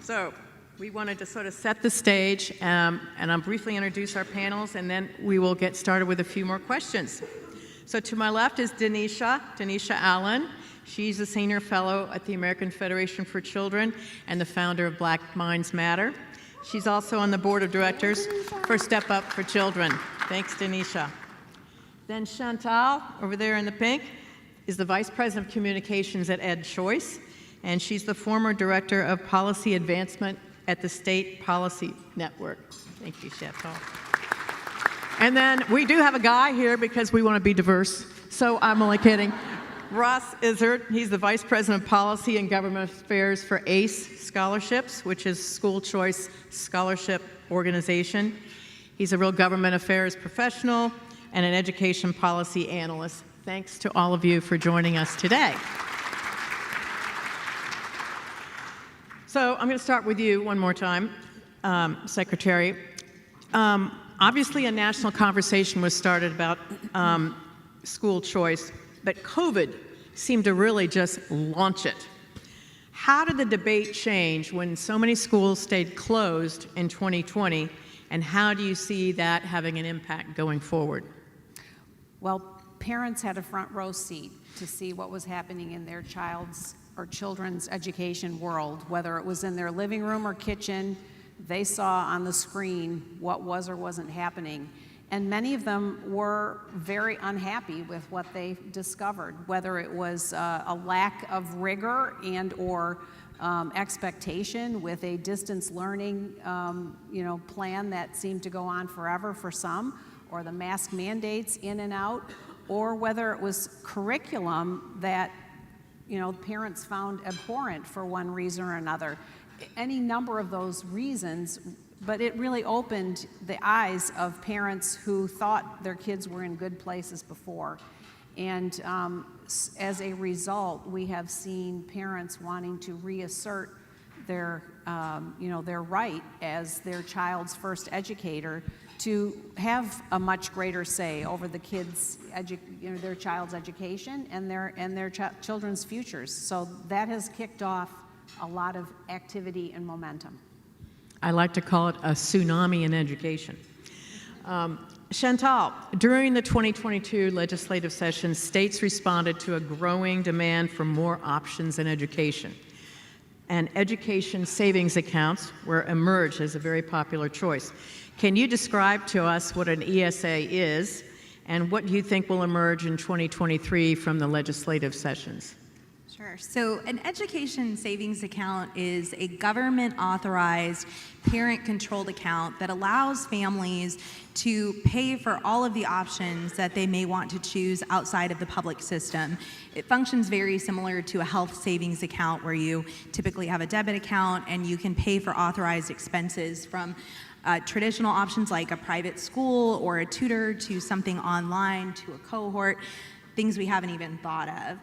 So we wanted to sort of set the stage, and I'll briefly introduce our panels, and then we will get started with a few more questions. So to my left is Denisha Allen. She's a senior fellow at the American Federation for Children and the founder of Black Minds Matter. She's also on the board of directors for Step Up for Children. Thanks, Denisha. Then Chantal, over there in the pink, is the Vice President of Communications at EdChoice, and she's the former Director of Policy Advancement at the State Policy Network. Thank you, Chantal. And then we do have a guy here because we want to be diverse, so I'm only kidding. Izard, he's the Vice President of Policy and Government Affairs for ACE Scholarships, which is School Choice Scholarship Organization. He's a real government affairs professional and an education policy analyst. Thanks to all of you for joining us today. So I'm going to start with you one more time, Secretary. Obviously, a national conversation was started about school choice, but COVID seemed to really just launch it. How did the debate change when so many schools stayed closed in 2020, and how do you see that having an impact going forward? Well, parents had a front row seat to see what was happening in their child's or children's education world, whether it was in their living room or kitchen. They saw on the screen what was or wasn't happening. And many of them were very unhappy with what they discovered, whether it was a lack of rigor and or expectation with a distance learning plan that seemed to go on forever for some, or the mask mandates in and out, or whether it was curriculum that parents found abhorrent for one reason or another. Any number of those reasons, but it really opened the eyes of parents who thought their kids were in good places before. And as a result, we have seen parents wanting to reassert their right as their child's first educator to have a much greater say over the kids' their child's education and their children's futures. So that has kicked off a lot of activity and momentum. I like to call it a tsunami in education. Chantal, during the 2022 legislative session, states responded to a growing demand for more options in education. And education savings accounts emerged as a very popular choice. Can you describe to us what an ESA is, and what do you think will emerge in 2023 from the legislative sessions? Sure. So an education savings account is a government-authorized, parent-controlled account that allows families to pay for all of the options that they may want to choose outside of the public system. It functions very similar to a health savings account where you typically have a debit account and you can pay for authorized expenses from traditional options like a private school or a tutor to something online to a cohort, things we haven't even thought of.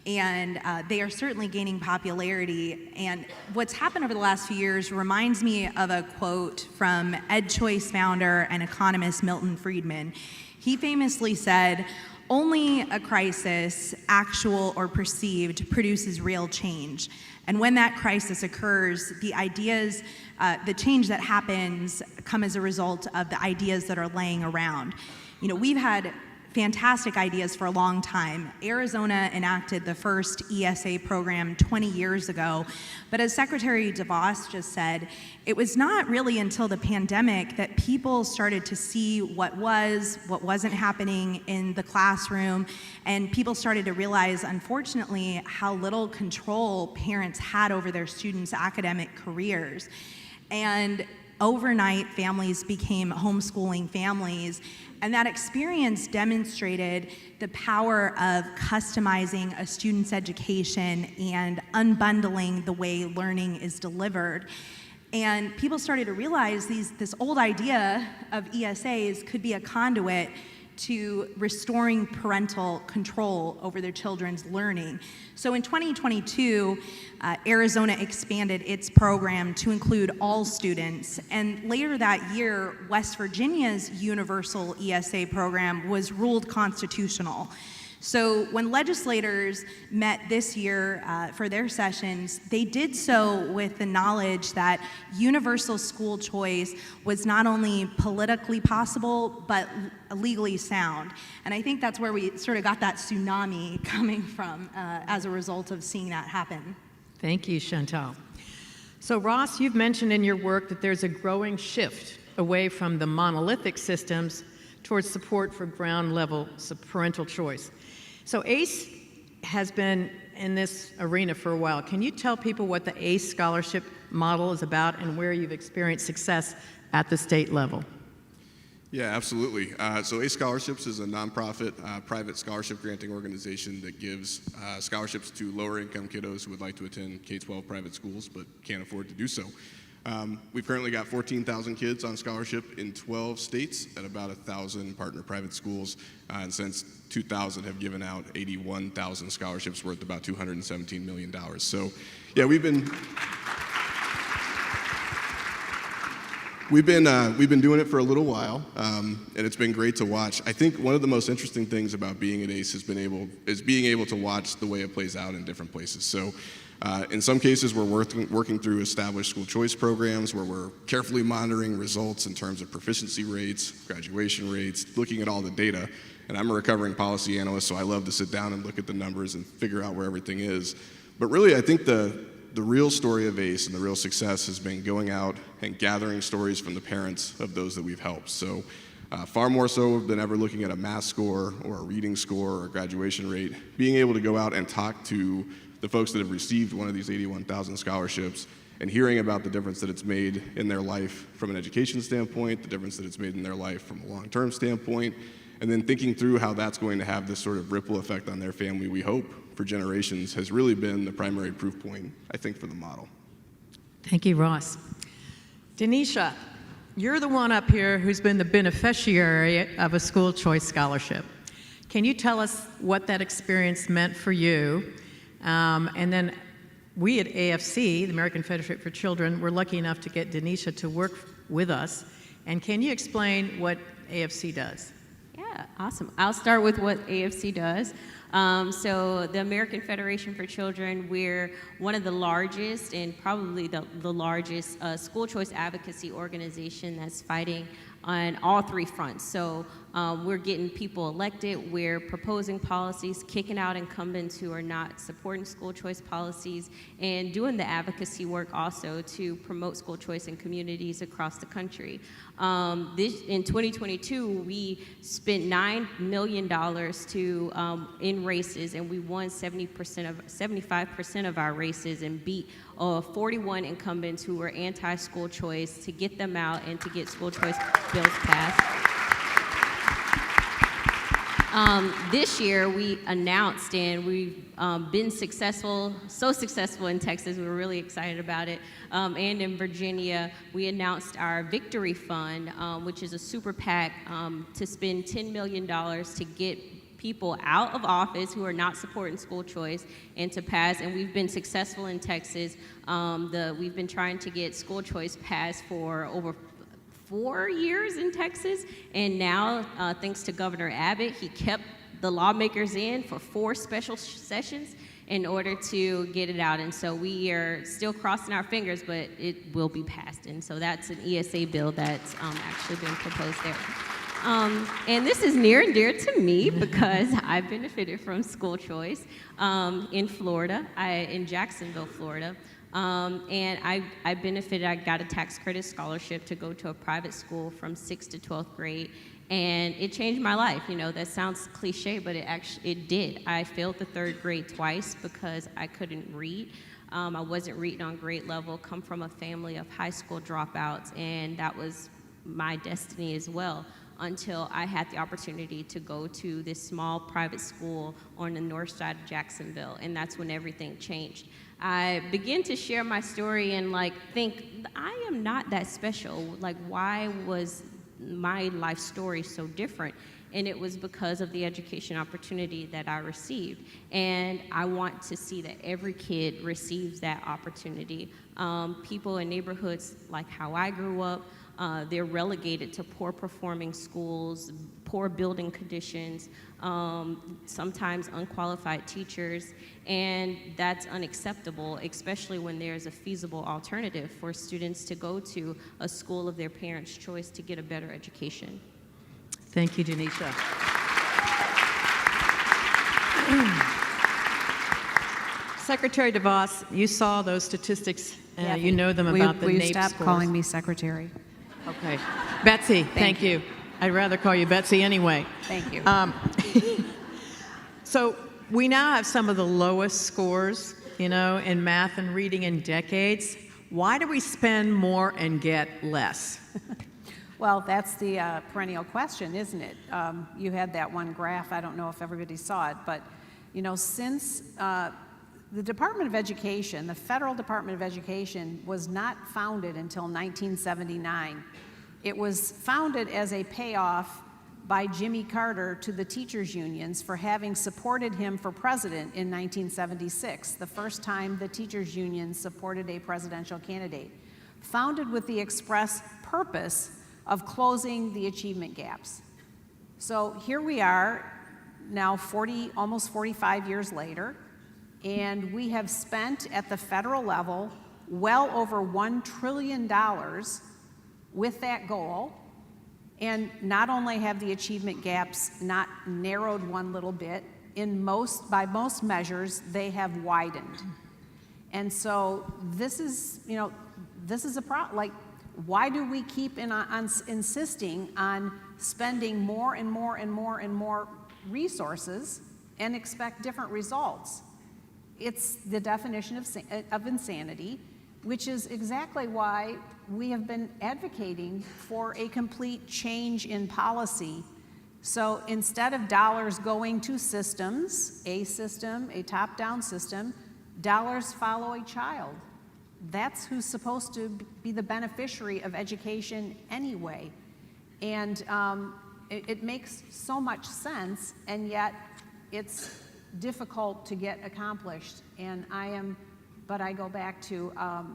And they are certainly gaining popularity. And what's happened over the last few years reminds me of a quote from EdChoice founder and economist Milton Friedman. He famously said, "Only a crisis, actual or perceived, produces real change. And when that crisis occurs, the ideas, the change that happens come as a result of the ideas that are laying around." We've had fantastic ideas for a long time. Arizona enacted the first ESA program 20 years ago, but as Secretary DeVos just said, it was not really until the pandemic that people started to see what wasn't happening in the classroom, and people started to realize, unfortunately, how little control parents had over their students' academic careers. And overnight, families became homeschooling families, and that experience demonstrated the power of customizing a student's education and unbundling the way learning is delivered. And people started to realize this old idea of ESAs could be a conduit to restoring parental control over their children's learning. So in 2022, Arizona expanded its program to include all students. And later that year, West Virginia's universal ESA program was ruled constitutional. So when legislators met this year for their sessions, they did so with the knowledge that universal school choice was not only politically possible, but legally sound. And I think that's where we sort of got that tsunami coming from as a result of seeing that happen. Thank you, Chantal. So Ross, you've mentioned in your work that there's a growing shift away from the monolithic systems towards support for ground level parental choice. So ACE has been in this arena for a while. Can you tell people what the ACE scholarship model is about and where you've experienced success at the state level? Yeah, absolutely. So ACE Scholarships is a nonprofit private scholarship granting organization that gives scholarships to lower income kiddos who would like to attend K-12 private schools but can't afford to do so. We've currently got 14,000 kids on scholarship in 12 states at about 1,000 partner private schools, and since 2000 have given out 81,000 scholarships worth about $217 million. So yeah, we've been doing it for a little while, and it's been great to watch. I think one of the most interesting things about being at ACE is being able to watch the way it plays out in different places. So in some cases, we're working through established school choice programs where we're carefully monitoring results in terms of proficiency rates, graduation rates, looking at all the data. And I'm a recovering policy analyst, so I love to sit down and look at the numbers and figure out where everything is. But really, I think the real story of ACE and the real success has been going out and gathering stories from the parents of those that we've helped. So far more so than ever looking at a math score or a reading score or a graduation rate, being able to go out and talk to the folks that have received one of these 81,000 scholarships and hearing about the difference that it's made in their life from an education standpoint, the difference that it's made in their life from a long-term standpoint, and then thinking through how that's going to have this sort of ripple effect on their family, we hope, for generations, has really been the primary proof point, I think, for the model. Thank you, Ross. Denisha, you're the one up here who's been the beneficiary of a school choice scholarship. Can you tell us what that experience meant for you? And then we at AFC, the American Federation for Children, were lucky enough to get Denisha to work with us. And can you explain what AFC does? Yeah, awesome. I'll start with what AFC does. So the American Federation for Children, we're one of the largest and probably the largest school choice advocacy organization that's fighting on all three fronts. So we're getting people elected, we're proposing policies, kicking out incumbents who are not supporting school choice policies, and doing the advocacy work also to promote school choice in communities across the country. In 2022, we spent $9 million in races, and we won 75% of our races and beat 41 incumbents who were anti-school choice to get them out and to get school choice bills passed. This year we announced, and we've been successful, so successful in Texas, we were really excited about it, and in Virginia, we announced our Victory Fund, which is a super PAC to spend $10 million to get people out of office who are not supporting school choice and to pass, and we've been successful in Texas. We've been trying to get school choice passed for over 4 years in Texas, and now, thanks to Governor Abbott, he kept the lawmakers in for 4 special sessions in order to get it out, and so we are still crossing our fingers, but it will be passed, and so that's an ESA bill that's actually been proposed there. And this is near and dear to me because I benefited from school choice in Florida, in Jacksonville, Florida. And I benefited, I got a tax credit scholarship to go to a private school from 6th to 12th grade, and it changed my life. You know, that sounds cliche, but it did. I failed the 3rd grade twice because I couldn't read. I wasn't reading on grade level, come from a family of high school dropouts, and that was my destiny as well, until I had the opportunity to go to this small private school on the north side of Jacksonville, and that's when everything changed. I began to share my story and think, I am not that special. Why was my life story so different? And it was because of the education opportunity that I received. And I want to see that every kid receives that opportunity. People in neighborhoods like how I grew up, they're relegated to poor performing schools, poor building conditions, sometimes unqualified teachers, and that's unacceptable, especially when there's a feasible alternative for students to go to a school of their parents' choice to get a better education. Thank you, Denisha. Secretary DeVos, you saw those statistics, you know them about the Will you NAEP stop scores. calling me secretary? Okay. Betsy, thank you. I'd rather call you Betsy anyway. Thank you. So we now have some of the lowest scores, in math and reading in decades. Why do we spend more and get less? Well, that's the perennial question, isn't it? You had that one graph. I don't know if everybody saw it, but since the Department of Education, the Federal Department of Education, was not founded until 1979. It was founded as a payoff by Jimmy Carter to the teachers' unions for having supported him for president in 1976, the first time the teachers' unions supported a presidential candidate. Founded with the express purpose of closing the achievement gaps. So here we are now almost 45 years later, and we have spent at the federal level well over $1 trillion with that goal, and not only have the achievement gaps not narrowed one little bit, by most measures, they have widened. And so this is a problem. Like, why do we keep insisting on spending more and more and more and more resources and expect different results? It's the definition of insanity, which is exactly why we have been advocating for a complete change in policy. So instead of dollars going to systems, a top-down system, dollars follow a child. That's who's supposed to be the beneficiary of education anyway. And it makes so much sense, and yet it's difficult to get accomplished. And I go back to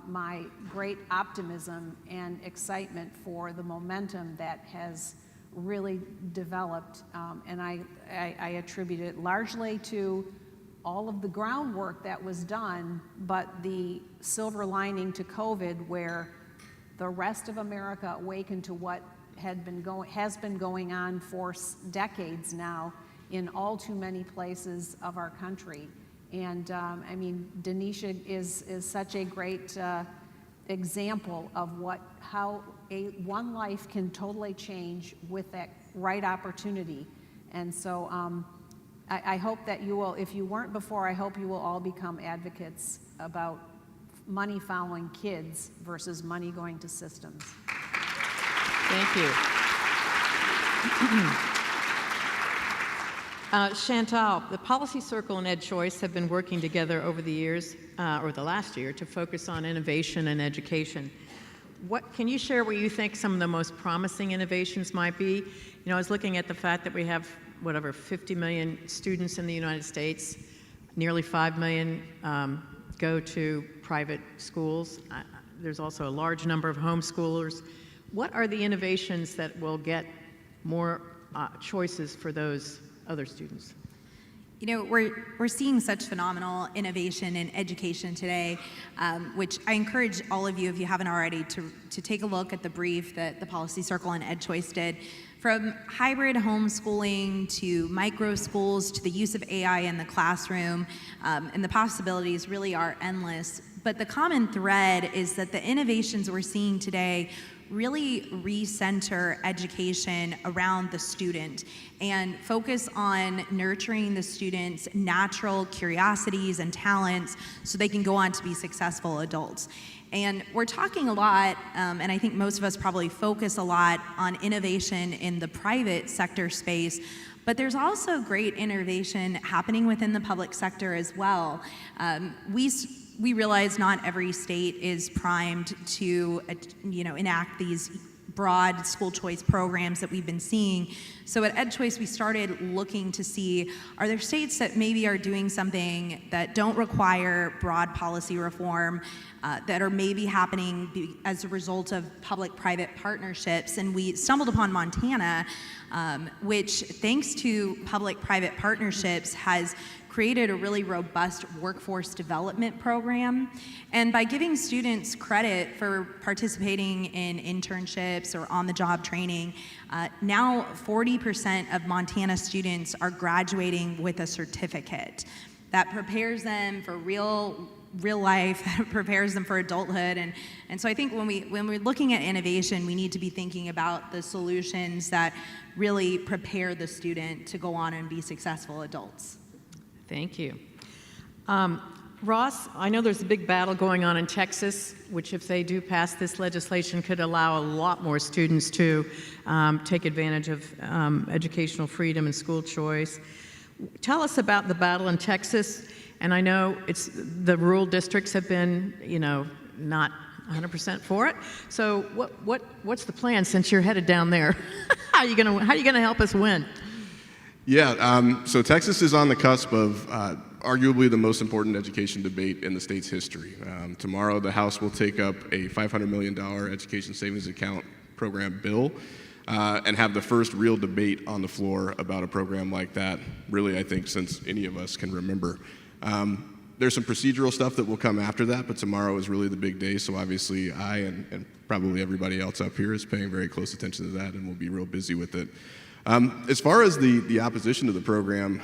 my great optimism and excitement for the momentum that has really developed, and I attribute it largely to all of the groundwork that was done, but the silver lining to COVID, where the rest of America awakened to what has been going on for decades now in all too many places of our country. And Denisha is such a great example of how one life can totally change with that right opportunity. And so I hope that you will, if you weren't before, I hope you will all become advocates about money following kids versus money going to systems. Thank you. Chantal, the Policy Circle and EdChoice have been working together over the years, or the last year, to focus on innovation and education. Can you share what you think some of the most promising innovations might be? I was looking at the fact that we have, 50 million students in the United States, nearly 5 million go to private schools. There's also a large number of homeschoolers. What are the innovations that will get more choices for those other students? We're seeing such phenomenal innovation in education today, which I encourage all of you, if you haven't already, to take a look at the brief that the Policy Circle and EdChoice did. From hybrid homeschooling to micro schools to the use of AI in the classroom, and the possibilities really are endless. But the common thread is that the innovations we're seeing today really recenter education around the student and focus on nurturing the student's natural curiosities and talents so they can go on to be successful adults. And we're talking a lot, and I think most of us probably focus a lot on innovation in the private sector space, but there's also great innovation happening within the public sector as well. We realize not every state is primed to, enact these broad school choice programs that we've been seeing. So at EdChoice, we started looking to see, are there states that maybe are doing something that don't require broad policy reform, that are maybe happening as a result of public-private partnerships? And we stumbled upon Montana, which, thanks to public-private partnerships, has created a really robust workforce development program. And by giving students credit for participating in internships or on-the-job training, now 40% of Montana students are graduating with a certificate that prepares them for real life, that prepares them for adulthood. And so I think when we're looking at innovation, we need to be thinking about the solutions that really prepare the student to go on and be successful adults. Thank you. Ross, I know there's a big battle going on in Texas, which if they do pass this legislation could allow a lot more students to take advantage of educational freedom and school choice. Tell us about the battle in Texas. And I know the rural districts have been, not 100% for it. So what's the plan since you're headed down there? How are you gonna help us win? Yeah, so Texas is on the cusp of arguably the most important education debate in the state's history. Tomorrow, the House will take up a $500 million education savings account program bill and have the first real debate on the floor about a program like that, really, I think, since any of us can remember. There's some procedural stuff that will come after that, but tomorrow is really the big day, so obviously I and probably everybody else up here is paying very close attention to that, and we'll be real busy with it. As far as the opposition to the program,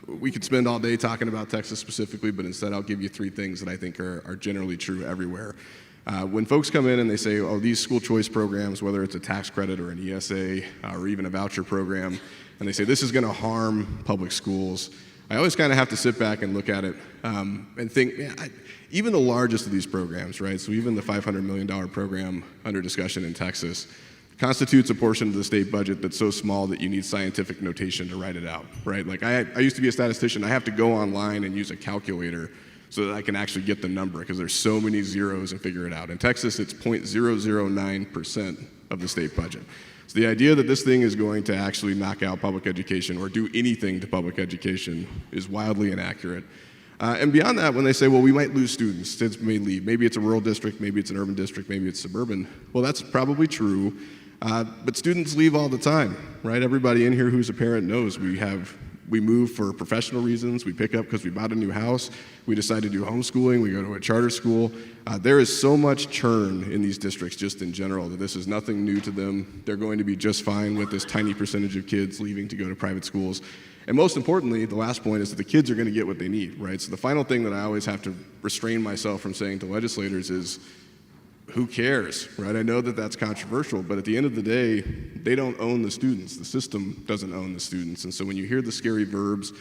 we could spend all day talking about Texas specifically, but instead I'll give you three things that I think are generally true everywhere. When folks come in and they say, oh, these school choice programs, whether it's a tax credit or an ESA or even a voucher program, and they say this is going to harm public schools, I always kind of have to sit back and look at it and think, man, even the largest of these programs, right, so even the $500 million program under discussion in Texas, constitutes a portion of the state budget that's so small that you need scientific notation to write it out, right? Like I used to be a statistician. I have to go online and use a calculator so that I can actually get the number because there's so many zeros and figure it out. In Texas, it's 0.009% of the state budget. So the idea that this thing is going to actually knock out public education or do anything to public education is wildly inaccurate. And beyond that, when they say, well, we might lose students, students may leave. Maybe it's a rural district, maybe it's an urban district, maybe it's suburban. Well, that's probably true. But students leave all the time, right? Everybody in here who's a parent knows we move for professional reasons, we pick up because we bought a new house, we decide to do homeschooling, we go to a charter school. There is so much churn in these districts just in general that this is nothing new to them. They're going to be just fine with this tiny percentage of kids leaving to go to private schools. And most importantly, the last point is that the kids are going to get what they need, right? So the final thing that I always have to restrain myself from saying to legislators is, who cares, right? I know that that's controversial, but at the end of the day, they don't own the students. The system doesn't own the students. And so when you hear the scary verbs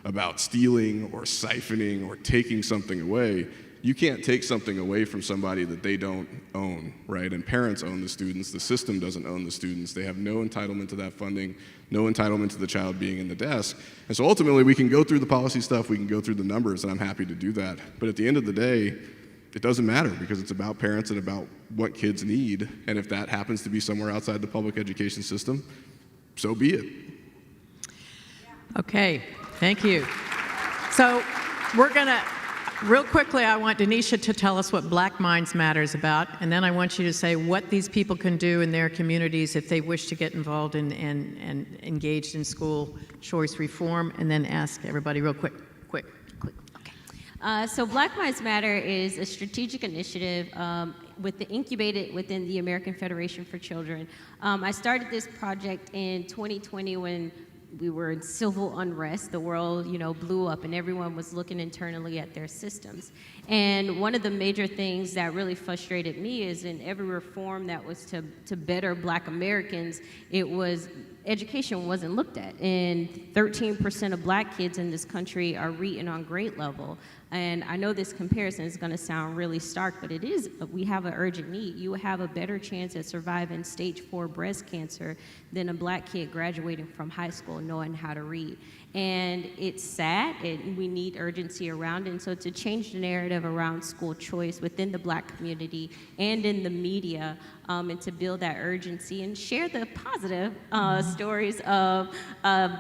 about stealing or siphoning or taking something away, you can't take something away from somebody that they don't own, right? And parents own the students. The system doesn't own the students. They have no entitlement to that funding, no entitlement to the child being in the desk. And so ultimately, we can go through the policy stuff, we can go through the numbers, and I'm happy to do that. But at the end of the day, it doesn't matter because it's about parents and about what kids need. And if that happens to be somewhere outside the public education system, so be it. Okay, thank you. So we're gonna, real quickly, I want Denisha to tell us what Black Minds Matter is about, and then I want you to say what these people can do in their communities if they wish to get involved in and engaged in school choice reform, and then ask everybody real quick. So Black Minds Matter is a strategic initiative incubated within the American Federation for Children. I started this project in 2020 when we were in civil unrest. The world, blew up, and everyone was looking internally at their systems. And one of the major things that really frustrated me is in every reform that was to better Black Americans, it was education wasn't looked at, and 13% of black kids in this country are reading on grade level. And I know this comparison is going to sound really stark, but it is. We have an urgent need. You have a better chance at surviving stage 4 breast cancer than a black kid graduating from high school knowing how to read. And it's sad, and we need urgency around it. And so to change the narrative around school choice within the black community and in the media, and to build that urgency and share the positive stories of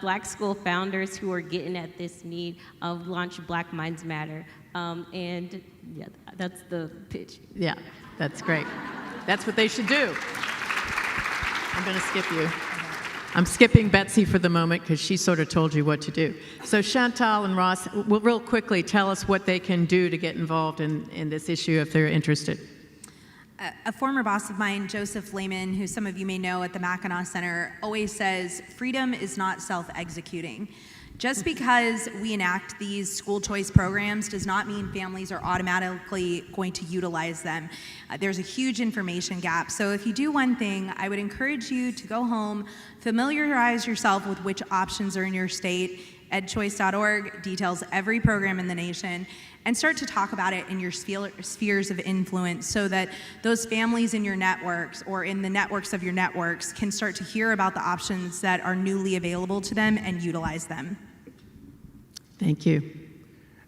black school founders who are getting at this need of launch Black Minds Matter. And yeah, that's the pitch. Yeah, that's great. That's what they should do. I'm going to skip you. I'm skipping Betsy for the moment because she sort of told you what to do. So Chantal and Ross, will real quickly tell us what they can do to get involved in this issue if they're interested. A former boss of mine, Joseph Lehman, who some of you may know at the Mackinac Center, always says, freedom is not self-executing. Just because we enact these school choice programs does not mean families are automatically going to utilize them. There's a huge information gap. So if you do one thing, I would encourage you to go home, familiarize yourself with which options are in your state. EdChoice.org details every program in the nation, and start to talk about it in your spheres of influence so that those families in your networks or in the networks of your networks can start to hear about the options that are newly available to them and utilize them. Thank you.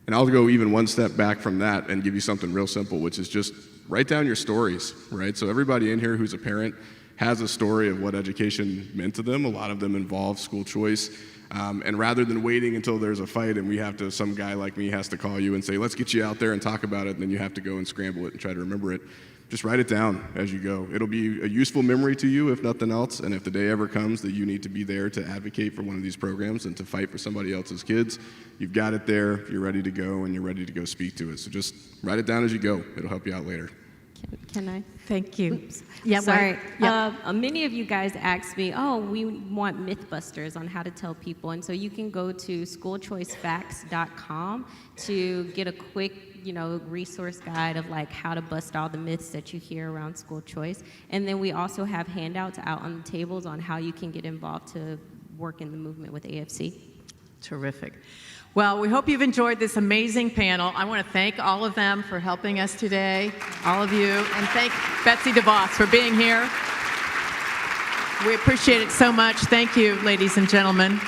And I'll go even one step back from that and give you something real simple, which is just write down your stories, right? So everybody in here who's a parent has a story of what education meant to them. A lot of them involve school choice. And rather than waiting until there's a fight and some guy like me has to call you and say, let's get you out there and talk about it, and then you have to go and scramble it and try to remember it, just write it down as you go. It'll be a useful memory to you, if nothing else, and if the day ever comes that you need to be there to advocate for one of these programs and to fight for somebody else's kids, you've got it there, you're ready to go, and you're ready to go speak to it. So just write it down as you go. It'll help you out later. Can I? Thank you. Oops. Yeah, sorry. Yeah. Many of you guys asked me, we want Mythbusters on how to tell people. And so you can go to schoolchoicefacts.com to get a quick, resource guide of like how to bust all the myths that you hear around school choice. And then we also have handouts out on the tables on how you can get involved to work in the movement with AFC. Terrific. Well, we hope you've enjoyed this amazing panel. I want to thank all of them for helping us today, all of you, and thank Betsy DeVos for being here. We appreciate it so much. Thank you, ladies and gentlemen.